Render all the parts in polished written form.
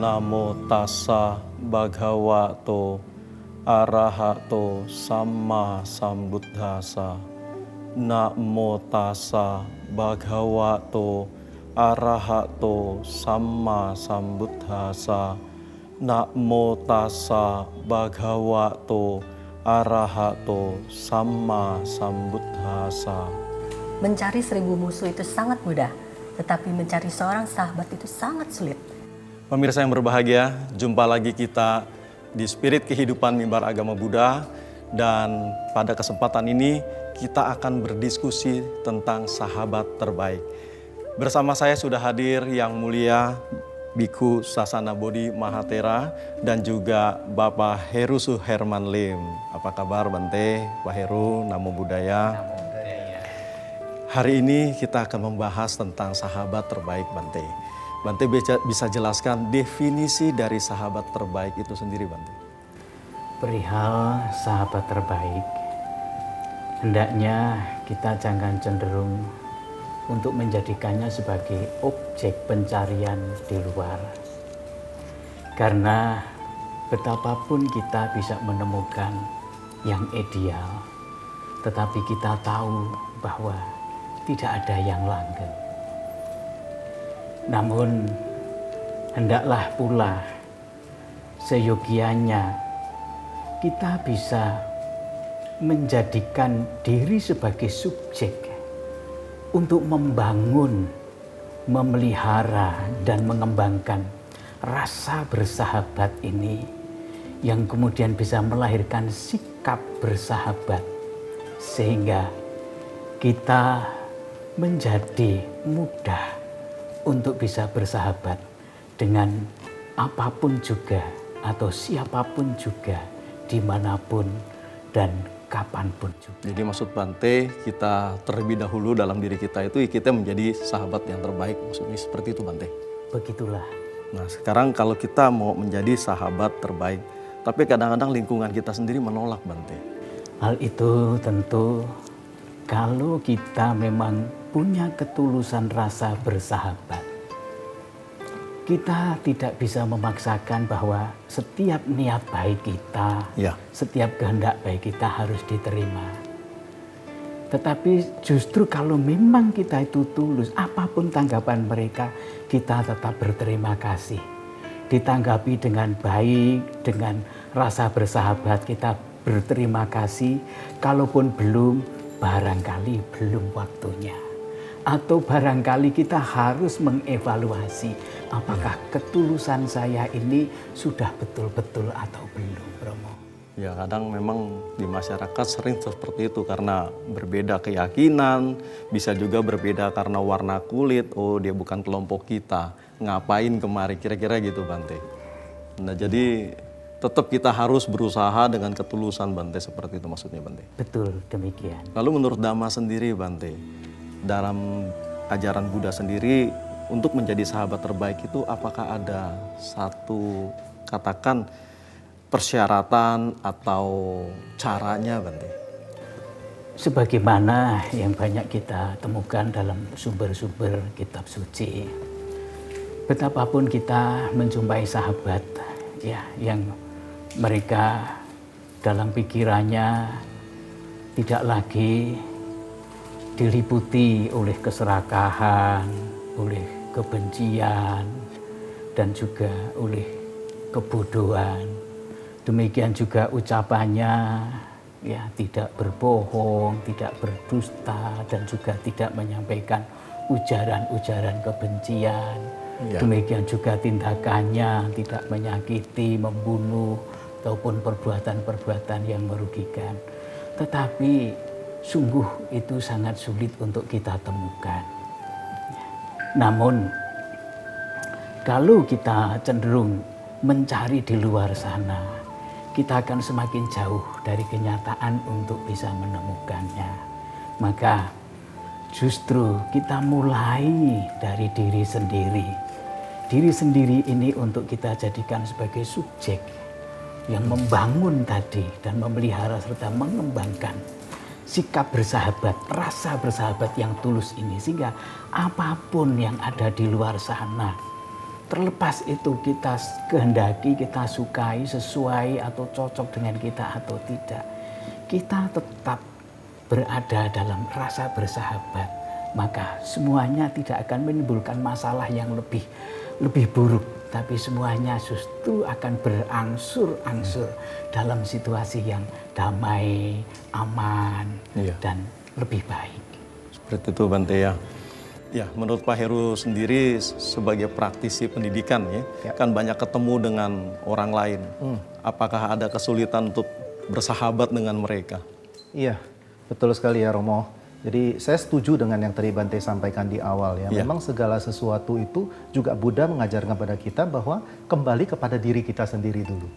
Namo tassa bhagavato arahato samma sambuddhassa. Namo tassa bhagavato arahato samma sambuddhassa. Namo tassa bhagavato arahato samma sambuddhassa. Mencari 1000 musuh itu sangat mudah, tetapi mencari seorang sahabat itu sangat sulit. Pemirsa yang berbahagia, jumpa lagi kita di Spirit Kehidupan Mimbar Agama Buddha, dan pada kesempatan ini kita akan berdiskusi tentang sahabat terbaik. Bersama saya sudah hadir yang mulia Bhikkhu Sasana Bodhi Mahatera dan juga Bapak Heru Suherman Lim. Apa kabar Bante? Pak Heru, Namo Buddhaya. Hari ini kita akan membahas tentang sahabat terbaik Bante. Bante bisa jelaskan definisi dari sahabat terbaik itu sendiri, Bante? Perihal sahabat terbaik, hendaknya kita jangan cenderung untuk menjadikannya sebagai objek pencarian di luar. Karena betapapun kita bisa menemukan yang ideal, tetapi kita tahu bahwa tidak ada yang langgeng. Namun, hendaklah pula seyogianya kita bisa menjadikan diri sebagai subjek untuk membangun, memelihara, dan mengembangkan rasa bersahabat ini yang kemudian bisa melahirkan sikap bersahabat sehingga kita menjadi mudah untuk bisa bersahabat dengan apapun juga atau siapapun juga, dimanapun dan kapanpun juga. Jadi maksud Bante, kita terlebih dahulu dalam diri kita itu kita menjadi sahabat yang terbaik, maksudnya seperti itu Bante? Begitulah. Nah sekarang kalau kita mau menjadi sahabat terbaik, tapi kadang-kadang lingkungan kita sendiri menolak Bante. Hal itu tentu kalau kita memang punya ketulusan rasa bersahabat, kita tidak bisa memaksakan bahwa setiap niat baik kita, setiap kehendak baik kita harus diterima. Tetapi justru kalau memang kita itu tulus, apapun tanggapan mereka, kita tetap berterima kasih. Ditanggapi dengan baik, dengan rasa bersahabat, kita berterima kasih. Kalaupun belum, barangkali belum waktunya. Atau barangkali kita harus mengevaluasi apakah ketulusan saya ini sudah betul-betul atau belum, Bromo. Ya kadang memang di masyarakat sering seperti itu karena berbeda keyakinan, bisa juga berbeda karena warna kulit, oh dia bukan kelompok kita, ngapain kemari, kira-kira gitu Bante. Nah jadi tetap kita harus berusaha dengan ketulusan Bante, seperti itu maksudnya Bante. Betul, demikian. Lalu menurut Dhamma sendiri Bante, dalam ajaran Buddha sendiri untuk menjadi sahabat terbaik itu apakah ada satu katakan persyaratan atau caranya Bante? Sebagaimana yang banyak kita temukan dalam sumber-sumber kitab suci, betapapun kita menjumpai sahabat ya yang mereka dalam pikirannya tidak lagi diliputi oleh keserakahan, oleh kebencian, dan juga oleh kebodohan. Demikian juga ucapannya ya tidak berbohong, tidak berdusta, dan juga tidak menyampaikan ujaran-ujaran kebencian. Ya. Demikian juga tindakannya tidak menyakiti, membunuh, ataupun perbuatan-perbuatan yang merugikan. Tetapi sungguh itu sangat sulit untuk kita temukan. Namun, kalau kita cenderung mencari di luar sana, kita akan semakin jauh dari kenyataan untuk bisa menemukannya. Maka justru kita mulai dari diri sendiri. Diri sendiri ini untuk kita jadikan sebagai subjek yang membangun tadi dan memelihara serta mengembangkan sikap bersahabat, rasa bersahabat yang tulus ini. Sehingga apapun yang ada di luar sana, terlepas itu kita kehendaki, kita sukai, sesuai atau cocok dengan kita atau tidak, kita tetap berada dalam rasa bersahabat, maka semuanya tidak akan menimbulkan masalah yang lebih buruk, tapi semuanya justru akan berangsur-angsur dalam situasi yang damai, aman, dan lebih baik. Seperti itu Bante ya. Ya, menurut Pak Heru sendiri sebagai praktisi pendidikan ya, kan banyak ketemu dengan orang lain. Apakah ada kesulitan untuk bersahabat dengan mereka? Iya, betul sekali ya Romo. Jadi saya setuju dengan yang tadi Bante sampaikan di awal ya. Memang segala sesuatu itu juga Buddha mengajarkan kepada kita bahwa kembali kepada diri kita sendiri dulu.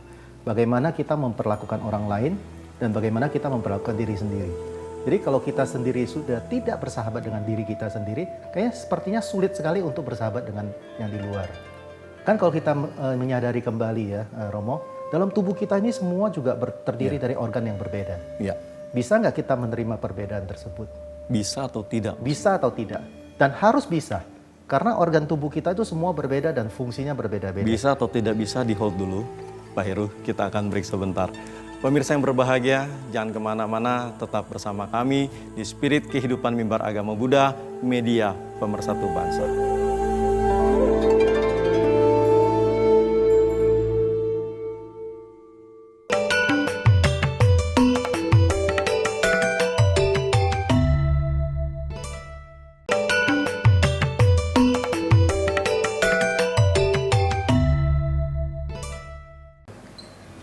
Bagaimana kita memperlakukan orang lain dan bagaimana kita memperlakukan diri sendiri. Jadi kalau kita sendiri sudah tidak bersahabat dengan diri kita sendiri, kayaknya sepertinya sulit sekali untuk bersahabat dengan yang di luar. Kan kalau kita menyadari kembali ya Romo, dalam tubuh kita ini semua juga terdiri dari organ yang berbeda. Bisa nggak kita menerima perbedaan tersebut? Bisa atau tidak? Bisa atau tidak. Dan harus bisa. Karena organ tubuh kita itu semua berbeda dan fungsinya berbeda-beda. Bisa atau tidak bisa di hold dulu Pak Heru, kita akan break sebentar. Pemirsa yang berbahagia, jangan kemana-mana, tetap bersama kami di Spirit Kehidupan Mimbar Agama Buddha, media pemersatu bangsa.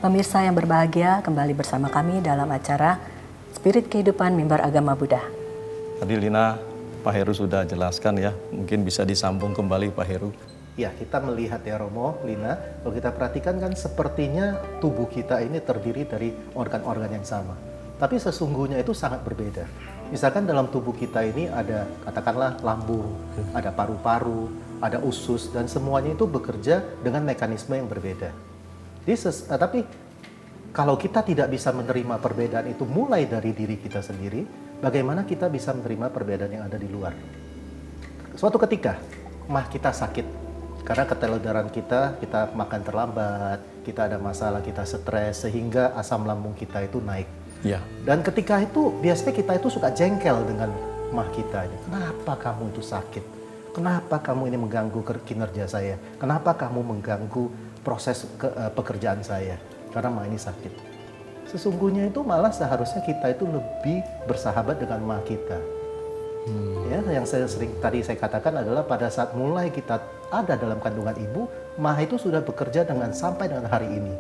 Pemirsa yang berbahagia, kembali bersama kami dalam acara Spirit Kehidupan Mimbar Agama Buddha. Tadi Lina, Pak Heru sudah jelaskan ya, mungkin bisa disambung kembali Pak Heru. Ya, kita melihat ya Romo, Lina, kalau kita perhatikan kan sepertinya tubuh kita ini terdiri dari organ-organ yang sama. Tapi sesungguhnya itu sangat berbeda. Misalkan dalam tubuh kita ini ada katakanlah lambung, ada paru-paru, ada usus, dan semuanya itu bekerja dengan mekanisme yang berbeda. Tapi kalau kita tidak bisa menerima perbedaan itu mulai dari diri kita sendiri, bagaimana kita bisa menerima perbedaan yang ada di luar? Suatu ketika, mah kita sakit. Karena keteledoran kita makan terlambat, kita ada masalah, kita stres, sehingga asam lambung kita itu naik. Dan ketika itu, biasanya kita itu suka jengkel dengan mah kita. Kenapa kamu itu sakit? Kenapa kamu ini mengganggu kinerja saya? Kenapa kamu mengganggu proses pekerjaan saya? Karena mah ini sakit. Sesungguhnya itu malah seharusnya kita itu lebih bersahabat dengan mah kita. Ya, yang tadi saya katakan adalah pada saat mulai kita ada dalam kandungan ibu, mah itu sudah bekerja sampai dengan hari ini.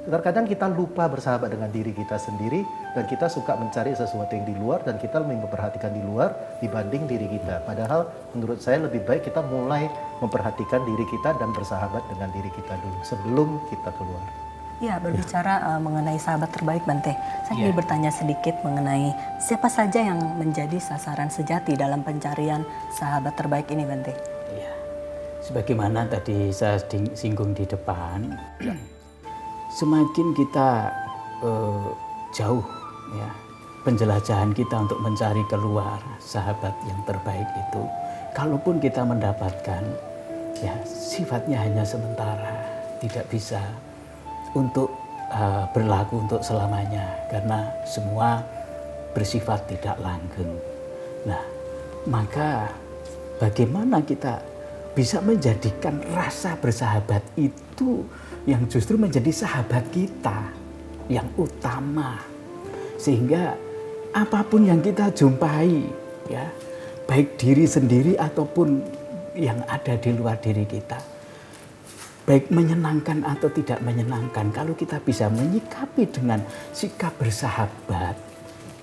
Terkadang kita lupa bersahabat dengan diri kita sendiri dan kita suka mencari sesuatu yang di luar dan kita lebih memperhatikan di luar dibanding diri kita. Padahal menurut saya lebih baik kita mulai memperhatikan diri kita dan bersahabat dengan diri kita dulu sebelum kita keluar. Ya, berbicara mengenai sahabat terbaik Bante, saya ingin bertanya sedikit mengenai siapa saja yang menjadi sasaran sejati dalam pencarian sahabat terbaik ini Bante? Ya, sebagaimana tadi saya singgung di depan, semakin kita jauh ya penjelajahan kita untuk mencari keluar sahabat yang terbaik itu, kalaupun kita mendapatkan, ya sifatnya hanya sementara, tidak bisa untuk berlaku untuk selamanya karena semua bersifat tidak langgeng. Nah, maka bagaimana kita bisa menjadikan rasa bersahabat itu yang justru menjadi sahabat kita yang utama, sehingga apapun yang kita jumpai ya, baik diri sendiri ataupun yang ada di luar diri kita, baik menyenangkan atau tidak menyenangkan, kalau kita bisa menyikapi dengan sikap bersahabat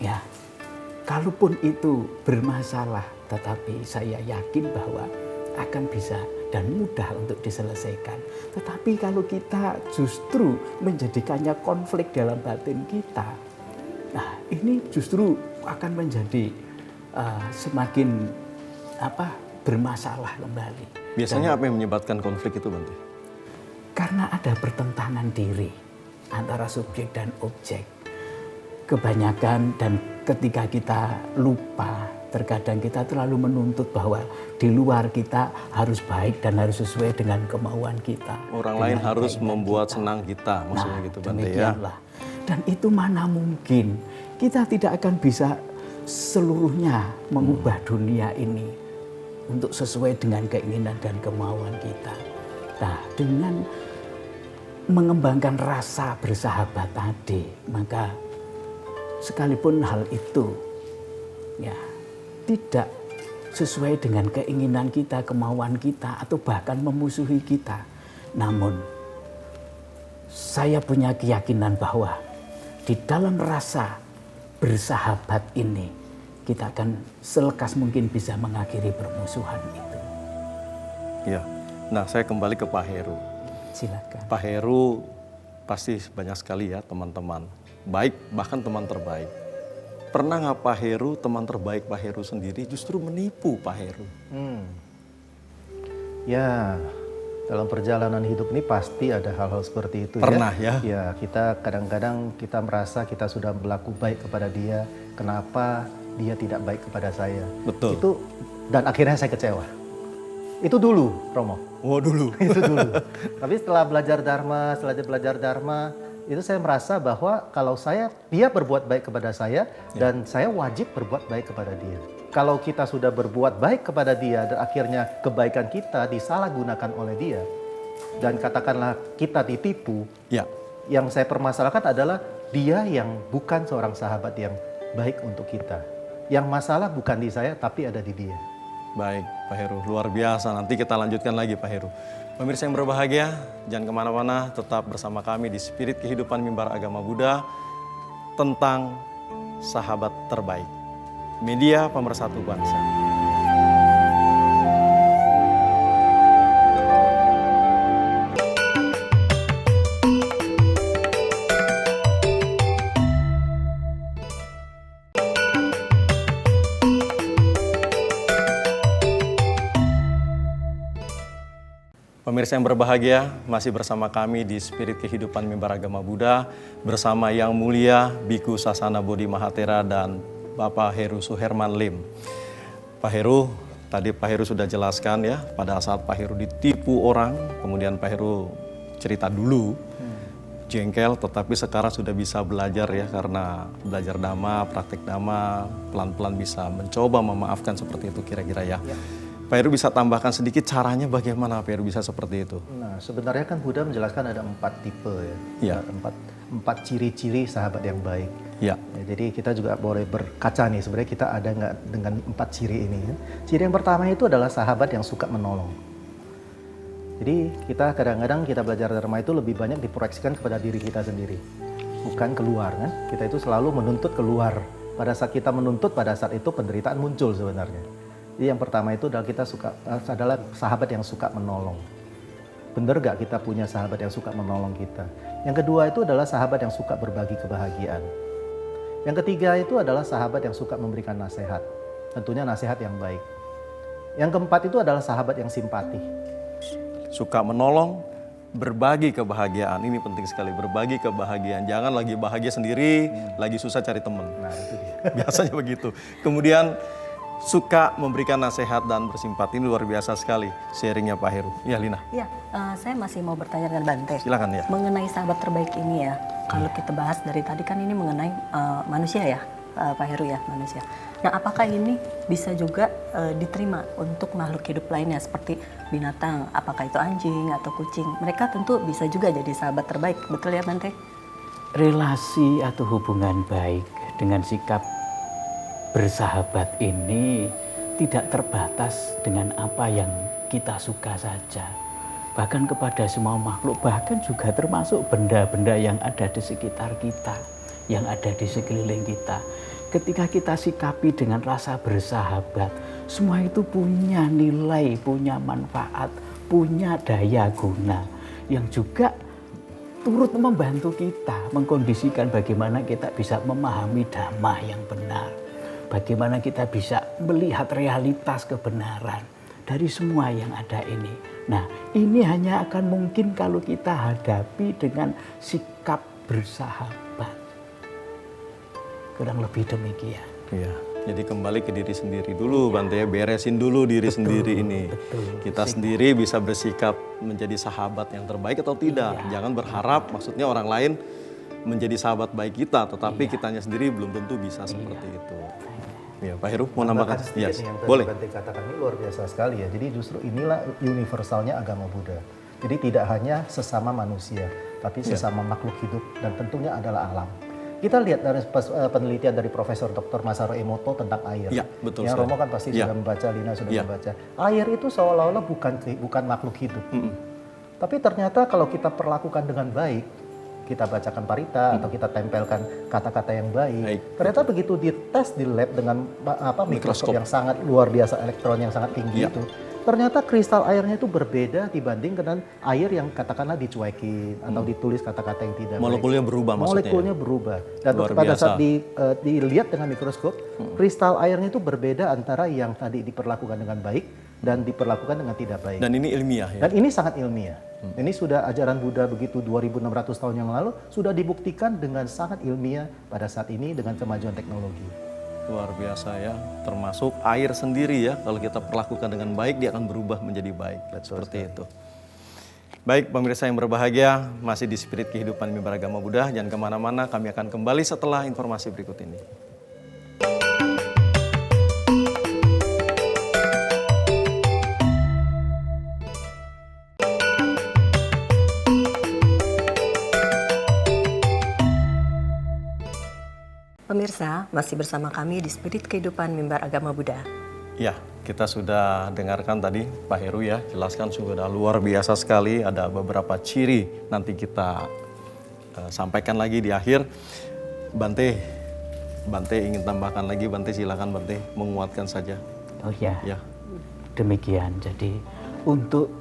ya, kalaupun itu bermasalah, tetapi saya yakin bahwa akan bisa dan mudah untuk diselesaikan. Tetapi kalau kita justru menjadikannya konflik dalam batin kita, nah ini justru akan menjadi semakin bermasalah kembali. Biasanya apa yang menyebabkan konflik itu, Bante? Karena ada pertentangan diri antara subjek dan objek. Kebanyakan dan ketika kita lupa, terkadang kita terlalu menuntut bahwa di luar kita harus baik dan harus sesuai dengan kemauan kita. Orang lain harus membuat senang kita, maksudnya gitu, Bante ya. Demikianlah. Dan itu mana mungkin. Kita tidak akan bisa seluruhnya mengubah dunia ini untuk sesuai dengan keinginan dan kemauan kita. Nah, dengan mengembangkan rasa bersahabat tadi, maka sekalipun hal itu ya tidak sesuai dengan keinginan kita, kemauan kita, atau bahkan memusuhi kita. Namun, saya punya keyakinan bahwa di dalam rasa bersahabat ini, kita akan selekas mungkin bisa mengakhiri permusuhan itu. Ya. Nah, saya kembali ke Pak Heru. Silakan. Pak Heru pasti banyak sekali ya teman-teman, baik bahkan teman terbaik. Pernah nggak Pak Heru, teman terbaik Pak Heru sendiri justru menipu Pak Heru? Ya, dalam perjalanan hidup ini pasti ada hal-hal seperti itu. Pernah ya? Ya, kita kadang-kadang kita merasa kita sudah berlaku baik kepada dia, kenapa dia tidak baik kepada saya? Betul. Itu, dan akhirnya saya kecewa. Itu dulu, Romo. Oh dulu. Itu dulu. Tapi setelah belajar Dharma, itu saya merasa bahwa kalau dia berbuat baik kepada saya, dan saya wajib berbuat baik kepada dia. Kalau kita sudah berbuat baik kepada dia dan akhirnya kebaikan kita disalahgunakan oleh dia, dan katakanlah kita ditipu, Ya. yang saya permasalahkan adalah dia yang bukan seorang sahabat yang baik untuk kita. Yang masalah bukan di saya tapi ada di dia. Baik Pak Heru, luar biasa. Nanti kita lanjutkan lagi Pak Heru. Pemirsa yang berbahagia, jangan kemana-mana, tetap bersama kami di Spirit Kehidupan Mimbar Agama Buddha tentang sahabat terbaik. Media Pemersatu Bangsa. Pemirsa yang berbahagia, masih bersama kami di Spirit Kehidupan Mimbar Agama Buddha bersama Yang Mulia Biku Sasana Bodhi Mahatera dan Bapak Heru Suherman Lim. Pak Heru, tadi Pak Heru sudah jelaskan ya, pada saat Pak Heru ditipu orang, kemudian Pak Heru cerita dulu, jengkel, tetapi sekarang sudah bisa belajar ya, karena belajar Dhamma, praktek Dhamma, pelan-pelan bisa mencoba memaafkan seperti itu kira-kira ya. Pak Heru bisa tambahkan sedikit caranya bagaimana Pak Heru bisa seperti itu? Nah, sebenarnya kan Buddha menjelaskan ada 4 tipe ya. Ya. Empat ciri-ciri sahabat yang baik. Ya. Ya, jadi kita juga boleh berkaca nih, sebenarnya kita ada nggak dengan 4 ciri ini. Ya. Ciri yang pertama itu adalah sahabat yang suka menolong. Jadi kita kadang-kadang kita belajar Dharma itu lebih banyak diproyeksikan kepada diri kita sendiri. Bukan keluar kan. Kita itu selalu menuntut keluar. Pada saat kita menuntut, pada saat itu penderitaan muncul sebenarnya. Jadi yang pertama itu adalah sahabat yang suka menolong. Benar gak kita punya sahabat yang suka menolong kita? Yang kedua itu adalah sahabat yang suka berbagi kebahagiaan. Yang ketiga itu adalah sahabat yang suka memberikan nasihat. Tentunya nasihat yang baik. Yang keempat itu adalah sahabat yang simpati. Suka menolong, berbagi kebahagiaan. Ini penting sekali, berbagi kebahagiaan. Jangan lagi bahagia sendiri, lagi susah cari teman. Nah itu dia. Biasanya begitu. Kemudian suka memberikan nasihat dan bersimpati. Ini luar biasa sekali sharingnya Pak Heru. Ya Lina. Ya, saya masih mau bertanya dengan Bante. Silakan ya. Mengenai sahabat terbaik ini ya, kalau kita bahas dari tadi kan ini mengenai manusia ya, Pak Heru ya, manusia. Nah, apakah ini bisa juga diterima untuk makhluk hidup lainnya seperti binatang, apakah itu anjing atau kucing? Mereka tentu bisa juga jadi sahabat terbaik, betul ya Bante? Relasi atau hubungan baik dengan sikap bersahabat ini tidak terbatas dengan apa yang kita suka saja. Bahkan kepada semua makhluk, bahkan juga termasuk benda-benda yang ada di sekitar kita, yang ada di sekeliling kita. Ketika kita sikapi dengan rasa bersahabat, semua itu punya nilai, punya manfaat, punya daya guna yang juga turut membantu kita mengkondisikan bagaimana kita bisa memahami dhamma yang benar. Bagaimana kita bisa melihat realitas kebenaran dari semua yang ada ini. Nah, ini hanya akan mungkin kalau kita hadapi dengan sikap bersahabat. Kurang lebih demikian. Iya. Jadi kembali ke diri sendiri dulu, Bante, ya, beresin dulu diri sendiri ini. Kita sendiri bisa bersikap menjadi sahabat yang terbaik atau tidak. Jangan berharap maksudnya orang lain menjadi sahabat baik kita, tetapi kitanya sendiri belum tentu bisa seperti itu. Ya, Pak Heru mau nambahkan? Yes, yang tadi boleh. Bante katakan ini luar biasa sekali ya. Jadi justru inilah universalnya agama Buddha. Jadi tidak hanya sesama manusia, tapi sesama makhluk hidup dan tentunya adalah alam. Kita lihat dari penelitian dari Profesor Dr. Masaru Emoto tentang air. Ya, betul yang sekali. Romo kan pasti Ya. sudah membaca, Lina sudah Ya. membaca. Air itu seolah-olah bukan makhluk hidup. Tapi ternyata kalau kita perlakukan dengan baik, kita bacakan parita atau kita tempelkan kata-kata yang baik. Ternyata begitu dites di lab dengan mikroskop yang sangat luar biasa, elektron yang sangat tinggi itu, ternyata kristal airnya itu berbeda dibanding dengan air yang katakanlah dicuekin atau ditulis kata-kata yang tidak baik. Molekulnya berubah maksudnya. Molekulnya berubah. Dan Luar pada biasa. saat dilihat dengan mikroskop, kristal airnya itu berbeda antara yang tadi diperlakukan dengan baik dan diperlakukan dengan tidak baik. Dan ini ilmiah ya. Dan ini sangat ilmiah. Ini sudah ajaran Buddha begitu 2600 tahun yang lalu sudah dibuktikan dengan sangat ilmiah pada saat ini dengan kemajuan teknologi. Luar biasa ya, termasuk air sendiri ya, kalau kita perlakukan dengan baik dia akan berubah menjadi baik. Seperti itu. Baik pemirsa yang berbahagia, masih di Spirit Kehidupan Mimbar Agama Buddha, jangan kemana-mana, kami akan kembali setelah informasi berikut ini. Pemirsa, masih bersama kami di Spirit Kehidupan Mimbar Agama Buddha. Ya, kita sudah dengarkan tadi Pak Heru ya, jelaskan sudah luar biasa sekali, ada beberapa ciri nanti kita sampaikan lagi di akhir. Bante ingin tambahkan lagi, Bante silakan Bante, menguatkan saja. Oh ya, Ya, demikian. Jadi untuk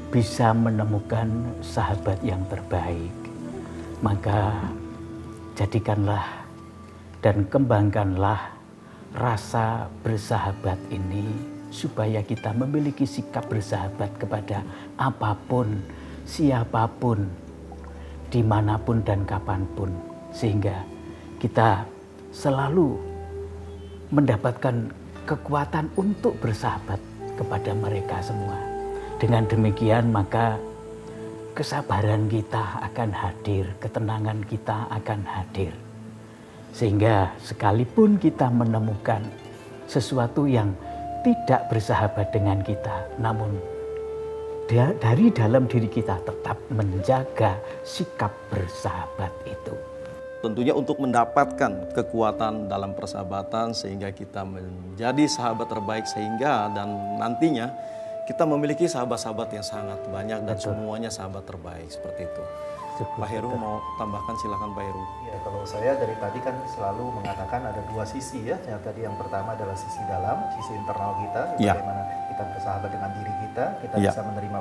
bisa menemukan sahabat yang terbaik, maka jadikanlah dan kembangkanlah rasa bersahabat ini supaya kita memiliki sikap bersahabat kepada apapun, siapapun, dimanapun dan kapanpun. Sehingga kita selalu mendapatkan kekuatan untuk bersahabat kepada mereka semua. Dengan demikian maka kesabaran kita akan hadir, ketenangan kita akan hadir. Sehingga sekalipun kita menemukan sesuatu yang tidak bersahabat dengan kita, namun dari dalam diri kita tetap menjaga sikap bersahabat itu. tentunya untuk mendapatkan kekuatan dalam persahabatan sehingga kita menjadi sahabat terbaik sehingga dan nantinya kita memiliki sahabat-sahabat yang sangat banyak dan semuanya sahabat terbaik seperti itu. Pak Heru mau tambahkan, silakan Pak Heru. Ya, kalau saya dari tadi kan selalu mengatakan ada dua sisi ya. Yang tadi yang pertama adalah sisi dalam, sisi internal kita, bagaimana kita bersahabat dengan diri kita bisa menerima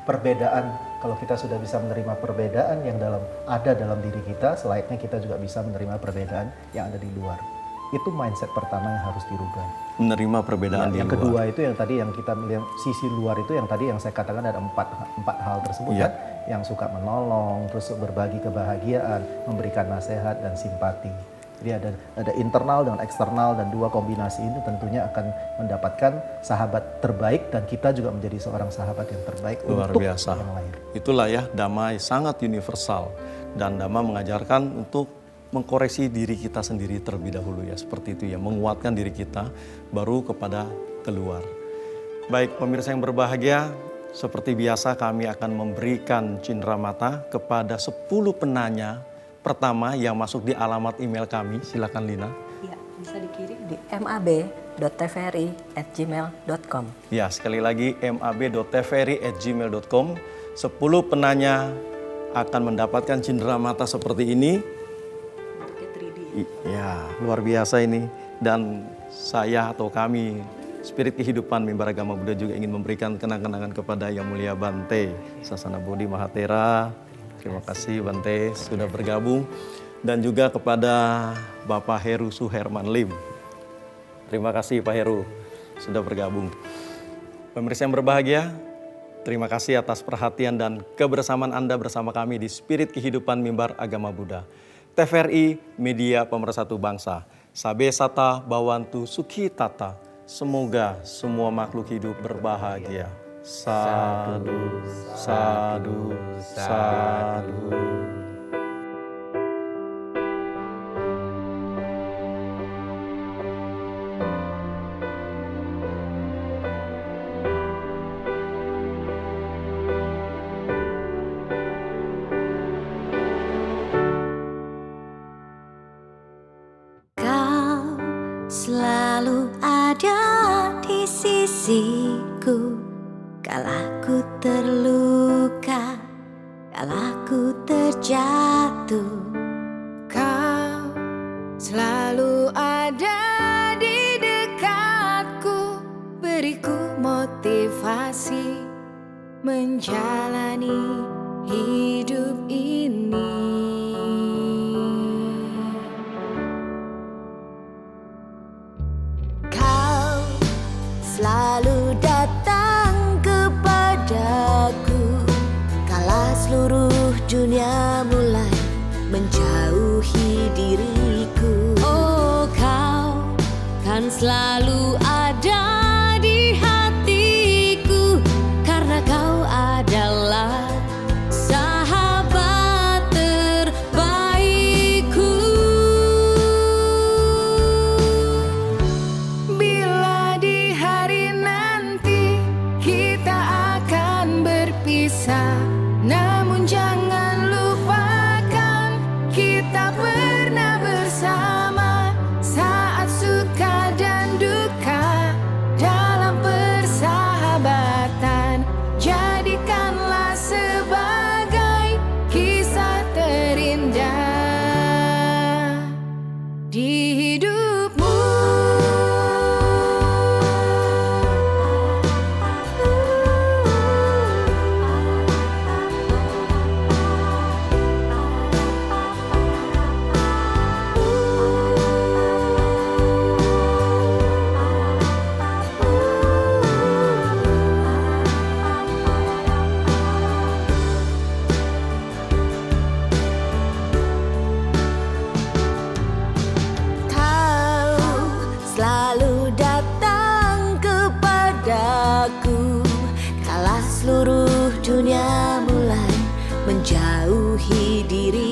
perbedaan. Kalau kita sudah bisa menerima perbedaan yang ada dalam diri kita, selayaknya kita juga bisa menerima perbedaan yang ada di luar. Itu mindset pertama yang harus dirubah. Menerima perbedaan di yang luar. kedua itu yang tadi yang kita melihat sisi luar itu yang tadi yang saya katakan ada empat hal tersebut kan, yang suka menolong, terus berbagi kebahagiaan, memberikan nasihat dan simpati. Jadi ada internal dan eksternal dan dua kombinasi ini tentunya akan mendapatkan sahabat terbaik dan kita juga menjadi seorang sahabat yang terbaik Luar untuk biasa. yang lain. Itulah ya, Dhamma sangat universal dan Dhamma mengajarkan untuk mengkoreksi diri kita sendiri terlebih dahulu ya, seperti itu ya, menguatkan diri kita baru kepada keluar. Baik pemirsa yang berbahagia, seperti biasa kami akan memberikan cindera mata kepada 10 penanya pertama yang masuk di alamat email kami. Silakan Lina. Ya, bisa dikirim di mab.tvri@gmail.com. Ya, sekali lagi mab.tvri@gmail.com. 10 penanya akan mendapatkan cindera mata seperti ini. Pakai 3D. Ya, luar biasa ini. Dan saya atau kami Spirit Kehidupan Mimbar Agama Buddha juga ingin memberikan kenang-kenangan kepada Yang Mulia Bante Sasana Bodhi Mahatera. Terima kasih Bante sudah bergabung. Dan juga kepada Bapak Heru Suherman Lim. Terima kasih Pak Heru sudah bergabung. Pemirsa yang berbahagia, terima kasih atas perhatian dan kebersamaan Anda bersama kami di Spirit Kehidupan Mimbar Agama Buddha. TVRI Media Pemersatu Bangsa. Sabe Sata Bawantu Sukhi Tata. Semoga semua makhluk hidup berbahagia. Sadu, sadu, sadu. Selalu ada di sisiku, kala ku terluka, kala ku terjatuh. Kau selalu ada di dekatku, beriku motivasi menjalani hidup ini. Selalu datang kepadaku kala seluruh dunia mulai menjauhi diriku. Oh, kau kan selalu ada di hatiku, karena kau adalah sahabat terbaikku. Bila di hari nanti kita akan berpisah, namun jangan lupakan kita pernah bersama saat suka dan duka dalam persahabatan. Jadikanlah sebagai kisah terindah di hidupmu. Kau selalu datang kepadaku kala seluruh dunia mulai menjauhi diri.